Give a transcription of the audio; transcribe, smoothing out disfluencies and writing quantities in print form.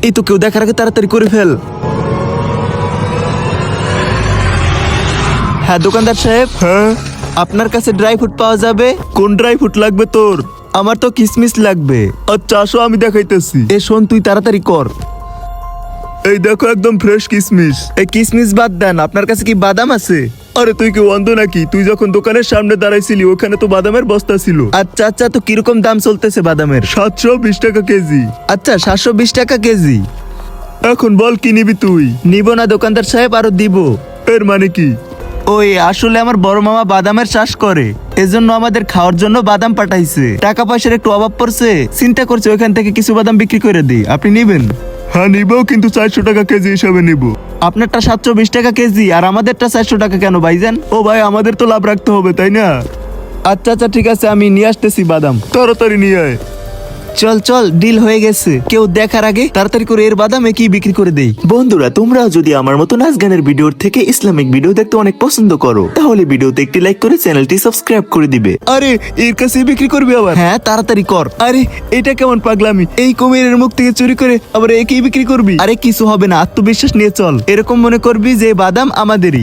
এই তো কেউ দেখার আগে তাড়াতাড়ি করে ফেল। হ্যাঁ দোকানদার সাহেব, হ্যাঁ, আপনার কাছে ড্রাই ফ্রুট পাওয়া যাবে? কোন ড্রাই ফ্রুট লাগবে তোর? আমার তো কিসমিস লাগবে। আচ্ছা আসো, আমি দেখাইতেছি। এ শোন, তুই তাড়াতাড়ি কর। এই দেখো, একদম ফ্রেশ কিসমিস। এই কিসমিস বাদ দেন, আপনার কাছে কি বাদাম আছে? আরে তুই কি অন্ধ নাকি? তুই যখন দোকানের সামনে দাঁড়াইছিলি ওখানে তো বাদামের বস্তা ছিল। আচ্ছা আচ্ছা, তো কিরকম দাম চলতেছে বাদামের? 720 টাকা কেজি। আচ্ছা 720 টাকা কেজি। এখন বল কি নিবি তুই? নিব না দোকানদার সাহেব, আরো দিব। এর মানে কি? ওই আসলে আমার বড় মামা বাদামের চাষ করে, এজন্য আমাদের খাওয়ার জন্য বাদাম পাঠাইছে। টাকা পয়সার একটু অভাব পড়ছে, চিন্তা করছে ওইখান থেকে কিছু বাদাম বিক্রি করে দিই। আপনি নিবেন? হ্যাঁ নিবো, কিন্তু 400 টাকা কেজি হিসাবে নিব। আপনারটা 720 টাকা কেজি আর আমাদেরটা 400 টাকা কেন ভাইজান? ও ভাই, আমাদের তো লাভ রাখতে হবে তাই না? আচ্ছা আচ্ছা ঠিক আছে, আমি নিয়ে আসতেছি বাদাম। তাড়াতাড়ি নিয়ে আয়। চল চল, ডিল হয়ে গেছে। কেউ দেখার আগে তাড়াতাড়ি করে এর বাদাম কি বিক্রি করে দেই। বন্ধুরা, তোমরাও যদি আমার মতো নাচ গানের ভিডিওর থেকে ইসলামিক ভিডিও দেখতে অনেক পছন্দ করো, তাহলে ভিডিওতে একটি লাইক করে চ্যানেলটি সাবস্ক্রাইব করে দিবে। আরে এর কাছে বিক্রি করবি আবার? হ্যাঁ তাড়াতাড়ি কর। আরে এটা কেমন পাগলামি? এই কুমিরের মুখ থেকে চুরি করে আবার একই বিক্রি করবি? আরে কিছু হবে না, আত্মবিশ্বাস নিয়ে চল। এরকম মনে করবি যে বাদাম আমাদেরই।